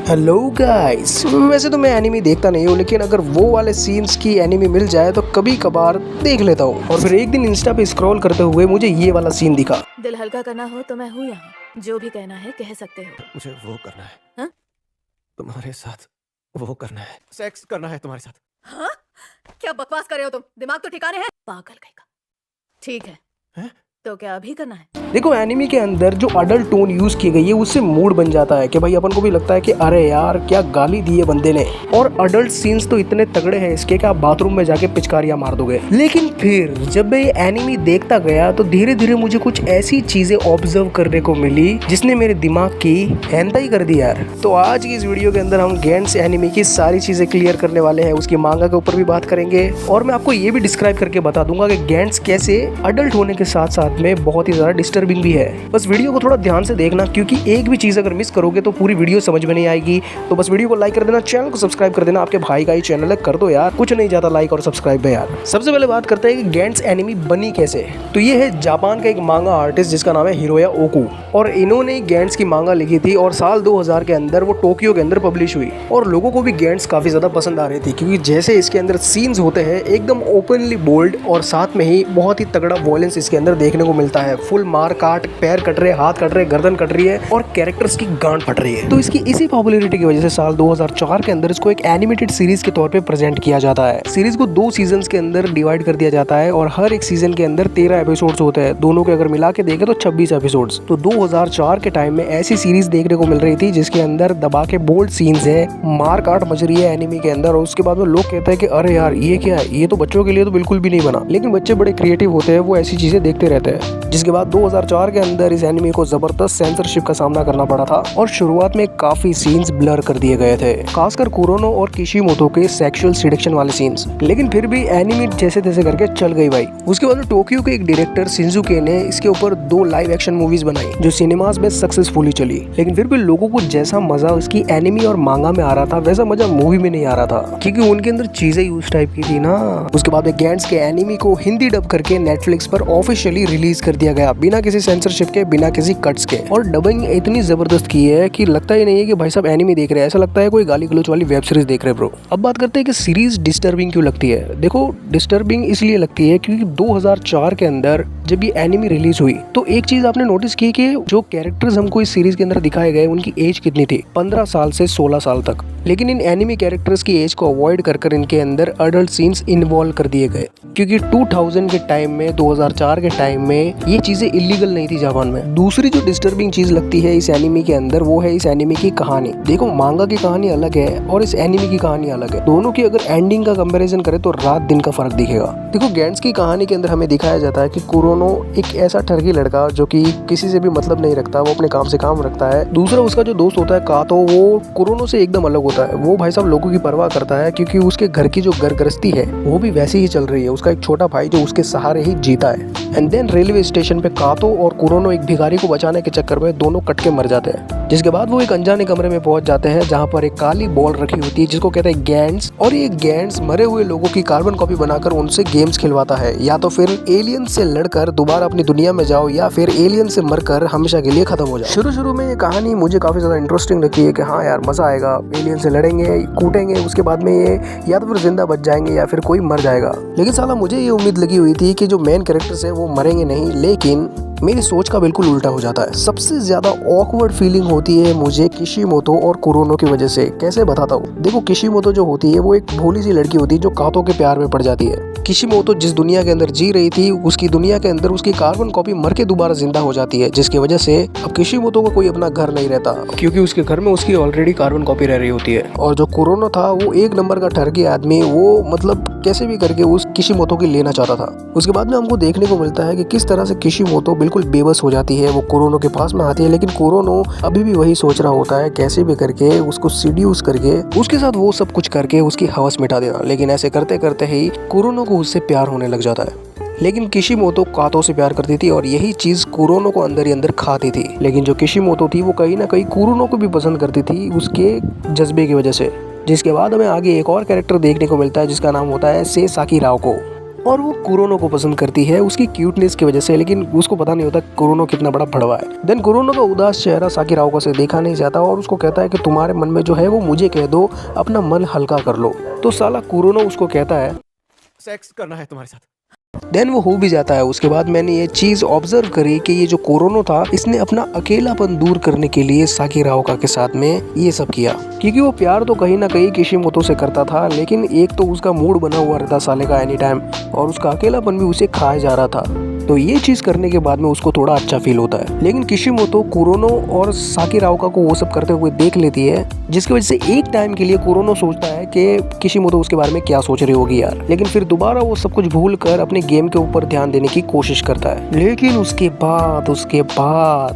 Hello guys, वैसे तो मैं एनिमे देखता नहीं हूँ, लेकिन अगर वो वाले सीन्स की एनिमे मिल जाए तो कभी कभार देख लेता हूँ। और फिर एक दिन इंस्टा पे स्क्रॉल करते हुए मुझे ये वाला सीन दिखा। दिल हल्का करना हो तो मैं हूँ यहाँ, जो भी कहना है कह सकते हो। मुझे वो करना है। हाँ? तुम्हारे साथ वो करना है, सेक्स करना है तुम्हारे साथ। हाँ? क्या बकवास कर रहे हो तुम? दिमाग तो ठिकाने है? पागल कहीं का। ठीक है, हैं? तो क्या अभी करना है? देखो, एनिमे के अंदर जो अडल्ट टोन यूज की गई है उससे मूड बन जाता है कि भाई अपन को भी लगता है कि अरे यार क्या गाली दी है बंदे ने। और अडल्ट सीन्स तो इतने तगड़े हैं इसके कि आप बाथरूम में जाके पिचकारियां मार दोगे। लेकिन फिर जब मैं ये एनिमे देखता गया तो धीरे धीरे मुझे कुछ ऐसी चीजें ऑब्जर्व करने को मिली जिसने मेरे दिमाग की हैंता ही कर दी यार। तो आज की इस वीडियो के अंदर हम गेंट्स एनिमे की सारी चीजें क्लियर करने वाले हैं, उसकी मांगा के ऊपर भी बात करेंगे और मैं आपको ये भी डिस्क्राइब करके बता दूंगा कि गेंट्स कैसे अडल्ट होने के साथ साथ में बहुत ही ज्यादा डिस्टर्बिंग भी है। बस वीडियो को थोड़ा ध्यान से देखना, क्योंकि एक भी चीज अगर मिस करोगे तो पूरी वीडियो समझ में नहीं आएगी। तो बस वीडियो को लाइक कर देना, चैनल को सब्सक्राइब कर देना, आपके भाई का ही चैनल है, कर दो यार, कुछ नहीं जाता लाइक और सब्सक्राइब में यार। सबसे पहले बात करते हैं कि गेंट्स एनिमे बनी कैसे। तो ये है जापान का एक मांगा आर्टिस्ट जिसका नाम है हिरोया ओकू, और इन्होंने गेंट्स की मांगा लिखी थी और साल 2000 के अंदर वो टोक्यो के अंदर पब्लिश हुई। और लोगों को भी गेंट्स काफी ज्यादा पसंद आ रही थी, क्योंकि जैसे इसके अंदर सीन्स होते हैं एकदम ओपनली बोल्ड और साथ में ही बहुत ही तगड़ा वॉयलेंस इसके अंदर देखने को मिलता है। फुल मार काट, पैर कट रहे, हाथ कट रहे, गर्दन कट रही है और कैरेक्टर्स की गांड फट रही है। तो इसकी इसी पॉपुलैरिटी की वजह से साल 2004 के अंदर इसको एक एनिमेटेड सीरीज के तौर पे प्रेजेंट किया जाता है। सीरीज को 2 सीजन्स के अंदर डिवाइड कर दिया जाता है और हर एक सीजन के अंदर 13 एपिसोड्स होते हैं। दोनों के अगर मिला के देखें तो 26 एपिसोड्स। तो 2004 के टाइम में ऐसी सीरीज देखने को मिल रही थी जिसके अंदर दबा के बोल्ड सीन्स है, मार काट मच रही है एनिमे के अंदर। और उसके बाद में लोग कहते हैं कि अरे यार ये क्या है, ये तो बच्चों के लिए तो बिल्कुल भी नहीं बना। लेकिन बच्चे बड़े क्रिएटिव होते हैं, वो ऐसी चीजें देखते रहते हैं। जिसके बाद 2004 के अंदर इस एनिमे को जबरदस्त सेंसरशिप का सामना करना पड़ा था और शुरुआत में काफी सीन्स ब्लर कर दिए गए थे, खासकर कुरोनो और किशिमोतो के सेक्सुअल सिडक्शन वाले सीन्स। लेकिन फिर भी एनिमे जैसे तैसे करके चल गई भाई। उसके बाद टोक्यो के एक डायरेक्टर शिंजुके ने इसके ऊपर 2 लाइव एक्शन मूवीज बनाई जो सिनेमास में सक्सेसफुली चली। लेकिन फिर भी लोगों को जैसा मजा उसकी एनिमे और मांगा में आ रहा था वैसा मजा मूवी में नहीं आ रहा था, क्योंकि उनके अंदर चीजें उस टाइप की थी ना। उसके बाद गेंट्स के एनिमे को हिंदी डब करके नेटफ्लिक्स पर ऑफिशियली रिलीज कर दिया गया, बिना किसी सेंसरशिप के, बिना किसी कट्स के। और डबिंग इतनी जबरदस्त की है कि लगता ही नहीं है कि भाई साहब एनिमे देख रहे हैं, ऐसा लगता है कोई गाली गलौच वाली वेब सीरीज देख रहे हैं ब्रो। अब बात करते हैं कि सीरीज डिस्टर्बिंग क्यों लगती है। देखो, डिस्टर्बिंग इसलिए लगती है क्योंकि 2004 के अंदर जब ये एनिमे रिलीज हुई तो एक चीज आपने नोटिस की कि जो कैरेक्टर्स हमको इस सीरीज के अंदर दिखाए गए उनकी एज कितनी थी, 15 साल से 16 साल तक। लेकिन इन एनिमे कैरेक्टर्स की एज को अवॉइड कर इनके अंदर अडल्ट सीन्स इन्वॉल्व कर दिए गए, क्योंकि 2000 के टाइम में, 2004 के टाइम में ये चीजें इलीगल नहीं थी जापान में। दूसरी जो डिस्टर्बिंग चीज लगती है इस एनिमे के अंदर वो है इस एनिमे की कहानी। देखो, मांगा की कहानी अलग है और इस एनिमे की कहानी अलग है। दोनों की अगर एंडिंग का कंपैरिजन करें तो रात दिन का फर्क दिखेगा। देखो, गेंट्स की कहानी के अंदर हमें दिखाया जाता है कि कुरोनो एक ऐसा ठरकी लड़का जो कि किसी से भी मतलब नहीं रखता, वो अपने काम से काम रखता है। दूसरा उसका जो दोस्त होता है कातो, वो कुरोनो से एकदम अलग होता है। वो भाई साहब लोगों की परवाह करता है, क्योंकि उसके घर की जो घर गृहस्थी है वो भी वैसी ही चल रही है। उसका एक छोटा भाई जो उसके सहारे ही जीता है। एंड देन रेलवे स्टेशन पे कातो और कुरोनो एक भिखारी को बचाने के चक्कर में दोनों कट के मर जाते हैं। जिसके बाद वो एक अनजाने कमरे में पहुंच जाते हैं जहां पर एक काली बॉल रखी होती है जिसको कहते हैं गेंट्स। और ये गेंट्स मरे हुए लोगों की कार्बन कॉपी बनाकर उनसे गेम्स खिलवाता है, या तो फिर एलियन से लड़कर दोबारा अपनी दुनिया में जाओ या फिर एलियन से मरकर हमेशा के लिए खत्म हो जाओ। शुरू में ये कहानी मुझे काफी ज्यादा इंटरेस्टिंग लगी है कि हाँ यार मजा आएगा, एलियन से लड़ेंगे, कूटेंगे, उसके बाद में ये या तो फिर जिंदा बच जाएंगे या फिर कोई मर जाएगा। लेकिन साला मुझे ये उम्मीद लगी हुई थी कि जो मेन कैरेक्टर्स है वो मरेंगे नहीं, लेकिन मेरी सोच का बिल्कुल उल्टा हो जाता है। सबसे ज्यादा ऑकवर्ड फीलिंग होती है मुझे किशिमोतो और कुरोनो की वजह से। कैसे बताता हूँ। देखो, किशिमोतो जो होती है वो एक भोली सी लड़की होती है जो कातो के प्यार में पड़ जाती है। किशिमोतो जिस दुनिया के अंदर जी रही थी उसकी दुनिया के अंदर उसकी कार्बन कॉपी मर के दोबारा जिंदा हो जाती है, जिसकी वजह से अब किशिमोतो को कोई अपना घर नहीं रहता, क्योंकि उसके घर में उसकी ऑलरेडी कार्बन कॉपी रह रही होती है। और जो कुरोनो था वो एक नंबर का ठरकी आदमी, वो मतलब कैसे भी करके उस किशिमोतो की लेना चाहता था। उसके बाद में हमको देखने को मिलता है कि किस तरह से किशिमोतो बिल्कुल बेबस हो जाती है। वो कुरोनो के पास में आती है, लेकिन कुरोनो अभी भी वही सोच रहा होता है कैसे भी करके उसको सीड्यूस करके उसके साथ वो सब कुछ करके उसकी हवस मिटा देना। लेकिन ऐसे करते करते ही कुरोनो को उससे प्यार होने लग जाता है। लेकिन किशिमोतो कातो से प्यार करती थी और यही चीज कुरोनो को अंदर ही अंदर खाती थी। लेकिन जो किशिमोतो थी वो कहीं ना कहीं कुरोनो को भी पसंद करती थी उसके जज्बे की वजह से। जिसके बाद हमें आगे एक और कैरेक्टर देखने को मिलता है जिसका नाम होता है सेसाकी राओको। और वो कुरोनो को पसंद करती है उसकी क्यूटनेस की वजह से, लेकिन उसको पता नहीं होता कुरोनो कितना बड़ा भड़वा है। देन कुरोनो का उदास चेहरा साकिराओका से देखा नहीं जाता और उसको कहता है कि तुम्हारे मन में जो है वो मुझे कह दो, अपना मन हल्का कर लो। तो साला कुरोनो उसको कहता है सेक्स करना है तुम्हारे साथ। देन वो हो भी जाता है। उसके बाद मैंने ये चीज ऑब्जर्व करी कि ये जो कुरोनो था इसने अपना अकेलापन दूर करने के लिए साकिराओका के साथ में ये सब किया, क्योंकि वो प्यार तो कहीं ना कहीं किशिमोतो से करता था, लेकिन एक तो उसका मूड बना हुआ रहता साले का एनी टाइम, और उसका अकेलापन भी उसे खाया जा रहा था। तो ये चीज करने के बाद में उसको थोड़ा अच्छा फील होता है। लेकिन किशिमोतो कुरोनो और साकिराओका को वो सब करते हुए देख लेती है, जिसकी वजह से एक टाइम के लिए कुरोनो सोचता है कि किशिमोतो उसके बारे में क्या सोच रही होगी यार, लेकिन फिर दोबारा वो सब कुछ भूल कर अपने गेम के ऊपर ध्यान देने की कोशिश करता है। लेकिन उसके बाद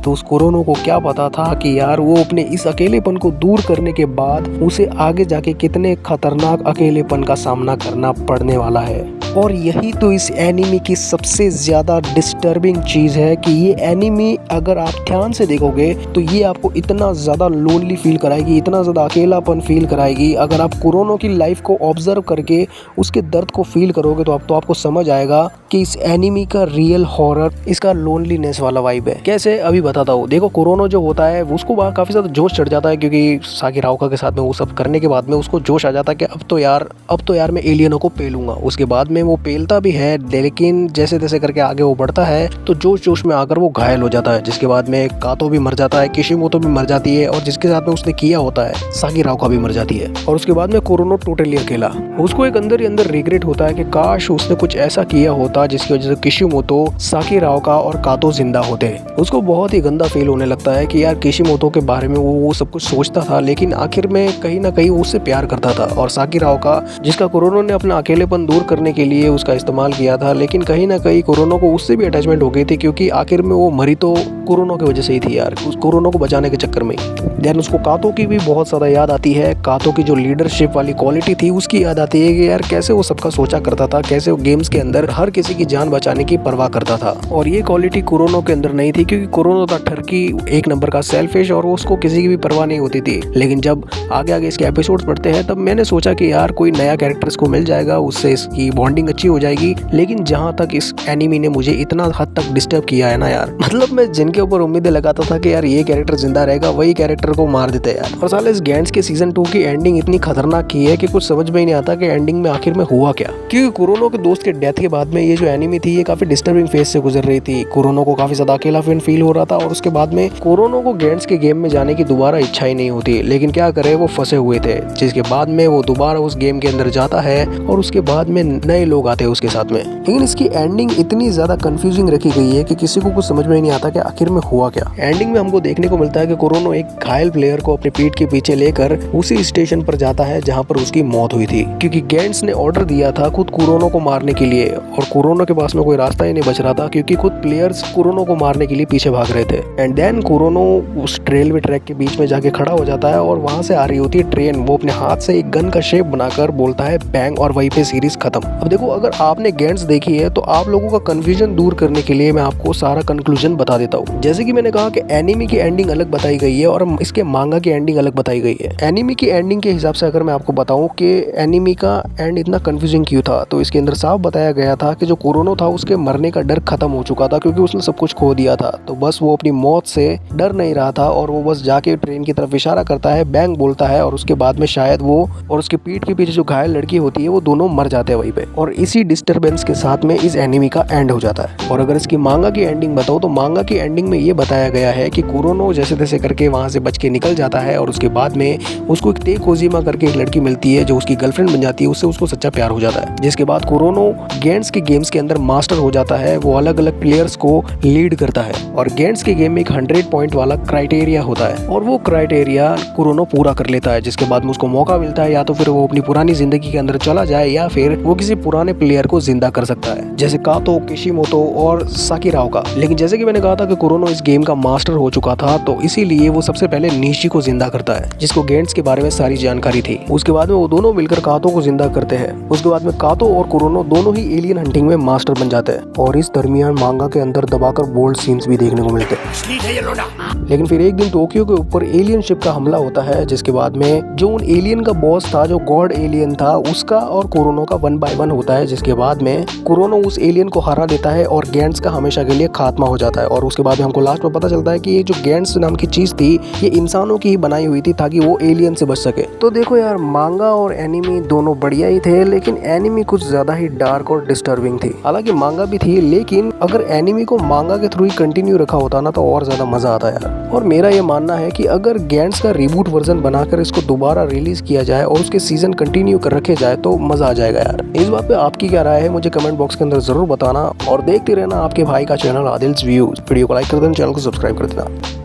उस कुरोनो को क्या पता था कि यार वो अपने इस अकेलेपन को दूर करने के बाद उसे आगे जाके कितने खतरनाक अकेलेपन का सामना करना पड़ने वाला है। और यही तो इस एनिमी की सबसे ज्यादा डिस्टर्बिंग चीज है कि ये एनिमी अगर आप ध्यान से देखोगे तो ये आपको इतना ज्यादा लोनली फील कराएगी, इतना ज्यादा अकेलापन फील कराएगी। अगर आप कुरोनो की लाइफ को ऑब्जर्व करके उसके दर्द को फील करोगे तो आपको समझ आएगा कि इस एनिमी का रियल हॉरर इसका लोनलीनेस वाला वाइब है। कैसे, अभी बताता हूँ। देखो कुरोनो जो होता है उसको वहाँ काफी ज्यादा जोश चढ़ जाता है, क्योंकि साकिराओका के साथ में वो सब करने के बाद में उसको जोश आ जाता है कि अब तो यार मैं एलियनों को पेलूंगा। उसके बाद में वो पेलता भी है, लेकिन जैसे तैसे करके आगे वो बढ़ता है तो जोश में आकर वो घायल हो जाता है, जिसके बाद में कातो भी मर जाता है, किशिमोतो भी मर जाती है, और जिसके साथ में उसने किया होता है साकिराओका भी मर जाती है। और उसके बाद में कुरोनो टोटली अकेला। उसको एक अंदर ही अंदर रिग्रेट होता है कि काश उसने कुछ ऐसा किया होता जिसकी वजह से किशिमोतो, साकिराओका और कातो जिंदा होते। उसको बहुत ही गंदा फील होने लगता है कि यार किशिमोतो के बारे में वो सब कुछ सोचता था, लेकिन आखिर में कहीं ना कहीं उससे प्यार करता था। और साकिराओका, जिसका कुरोनो ने अपना अकेलेपन दूर करने के लिए उसका इस्तेमाल किया था, लेकिन कहीं ना कहीं कुरोनो को उससे भी अटैचमेंट हो गई थी, क्योंकि आखिर में वो मरी तो कुरोनो की वजह से ही थी यार, उस कुरोनो को बचाने के चक्कर में। देन उसको कातो की भी बहुत ज्यादा याद आती है। कातो की जो लीडरशिप वाली क्वालिटी थी उसकी याद आती है कि यार कैसे वो सबका सोचा करता था, कैसे वो गेम्स के अंदर हर किसी की जान बचाने की परवाह करता था। और ये क्वालिटी कुरोनो के अंदर नहीं थी, क्योंकि कुरोनो था ठरकी, एक नंबर का सेल्फिश, और उसको किसी की भी परवाह नहीं होती थी। लेकिन जब आगे इसके एपिसोड्स पढ़ते हैं तब मैंने सोचा कि यार कोई नया कैरेक्टर इसको मिल जाएगा, उससे इसकी बॉन्डिंग अच्छी हो जाएगी। लेकिन जहां तक इस एनिमी ने मुझे इतना हद तक डिस्टर्ब किया है ना यार, मतलब मैं जिनके ऊपर उम्मीदें लगाता था कि यार ये कैरेक्टर जिंदा रहेगा, वही कैरेक्टर को मार देते यार। और साले इस गैंड्स के सीजन 2 की एंडिंग इतनी खतरनाक की है कि कुछ समझ में ही नहीं आता कि एंडिंग में आखिर में हुआ क्या। क्योंकि कुरोनो के दोस्त के डेथ के बाद में ये जो एनिमी थी ये काफी डिस्टर्बिंग फेज से गुजर रही थी। कुरोनो को काफी ज्यादा अकेला फील हो रहा था, और उसके बाद में कुरोनो को गैंड्स के गेम में जाने की दोबारा इच्छा ही नहीं होती। लेकिन क्या करे, वो फंसे हुए थे, जिसके बाद में वो दोबारा उस गेम के अंदर जाता है, और उसके बाद में नए लोग आते हैं उसके साथ में। लेकिन इसकी एंडिंग इतनी ज्यादा कंफ्यूजिंग रखी गई है कि किसी को कुछ समझ में ही नहीं आता कि आखिर में हुआ क्या। एंडिंग में हमको देखने को मिलता है कि कुरोनो एक घायल प्लेयर को अपने पीठ के पीछे लेकर उसी स्टेशन पर जाता है जहां पर उसकी मौत हुई थी, क्योंकि गैंड्स ने ऑर्डर दिया था खुद कुरोनो को मारने के लिए, और कुरोनो के पास में कोई रास्ता ही नहीं बच रहा था, क्योंकि खुद प्लेयर्स कुरोनो को मारने के लिए पीछे भाग रहे थे। एंड देन कुरोनो उस रेलवे ट्रैक के बीच में जाके खड़ा हो जाता है, और वहां से आ रही होती है ट्रेन। वो अपने हाथ से एक गन का शेप बनाकर बोलता है बैंग, और वहीं पे सीरीज खत्म। अब देखो, अगर आपने गैंड्स देखी है तो आप लोगों का कंफ्यूजन दूर करने के लिए मैं आपको सारा कंक्लूजन बता देता हूँ। जैसे कि मैंने कहा कि एनिमी की एंडिंग अलग बताई गई है और इसके मांगा की एंडिंग अलग बताई गई है। एनिमी की एंडिंग के हिसाब से अगर मैं आपको बताऊं कि एनिमी का एंड इतना कंफ्यूजिंग क्यों था, तो इसके अंदर साफ बताया गया था कि जो कुरोनो था उसके मरने का डर खत्म हो चुका था, क्योंकि उसने सब कुछ खो दिया था। तो बस वो अपनी मौत से डर नहीं रहा था, और वो बस जाके ट्रेन की तरफ इशारा करता है, बैंग बोलता है, और उसके बाद में शायद वो और उसके पीठ के पीछे जो घायल लड़की होती है वो दोनों मर जाते हैं वहीं पे। और इसी डिस्टर्बेंस के साथ में इस एनिमी का एंड हो जाता है। और अगर इसकी मांगा की एंडिंग बताओ तो मांगा की एंडिंग में ये बताया गया है कि कुरोनो जैसे तैसे करके वहां से बच के निकल जाता है, और उसके बाद में उसको एक तेकोजिमा करके एक लड़की मिलती है जो उसकी गर्लफ्रेंड बन जाती है, उससे उसको सच्चा प्यार हो जाता है। जिसके बाद कुरोनो गैंड्स के गेम्स के अंदर मास्टर हो जाता है, वो अलग अलग प्लेयर्स को लीड करता है। और गैंड्स के गेम में एक 100 पॉइंट वाला क्राइटेरिया होता है, और वो क्राइटेरिया कुरोनो पूरा कर लेता है, जिसके बाद में उसको मौका मिलता है या तो फिर वो अपनी पुरानी जिंदगी के अंदर चला जाए, या फिर वो किसी पुराने प्लेयर को जिंदा कर सकता है, जैसे कातो, किशिमोतो और साकिराओका। लेकिन जैसे कि मैंने कहा था कि कुरोनो इस गेम का मास्टर हो चुका था, तो इसीलिए वो सबसे पहले निशी को जिंदा करता है, जिसको गैंड्स के बारे में सारी जानकारी थी। उसके बाद में वो दोनों मिलकर कातो को जिंदा करते हैं। उसके बाद में कातो और कुरोनो दोनों ही एलियन हंटिंग में मास्टर बन जाते हैं, और इस दरमियान मांगा के अंदर दबाकर बोल्ड सीन्स भी देखने को मिलते हैं। लेकिन फिर एक दिन टोक्यो के ऊपर एलियन शिप का हमला होता है, जिसके बाद में जो उन एलियन का बॉस था, जो गॉड एलियन था, उसका और कुरोनो का 1 by 1 होता है, जिसके बाद में कुरोनो उस एलियन को हरा देता है और गैंट्स का हमेशा के लिए खात्मा हो जाता है। और उसके बाद हमको लास्ट में पता चलता है कि ये जो गैंट्स नाम की चीज थी ये इंसानों की ही बनाई हुई थी ताकि वो एलियन से बच सके। तो देखो यार, मांगा और एनिमी दोनों बढ़िया ही थे, लेकिन एनिमी कुछ ज्यादा ही डार्क और डिस्टर्बिंग थी। हालांकि मांगा भी थी, लेकिन अगर एनिमी को मांगा के थ्रू ही कंटिन्यू रखा होता ना तो और ज्यादा मजा आता यार। और मेरा ये मानना है कि अगर गैंट्स का रिबूट वर्जन बनाकर इसको दोबारा रिलीज किया जाए और उसके सीजन कंटिन्यू कर रखे जाए तो मजा आ जाएगा यार। इस बात पे आपकी क्या राय है मुझे कमेंट बॉक्स के अंदर जरूर बताना, और देखते रहना आपके भाई का चैनल आदिल्स व्यूज। वीडियो को लाइक कर देना, चैनल को सब्सक्राइब कर देना।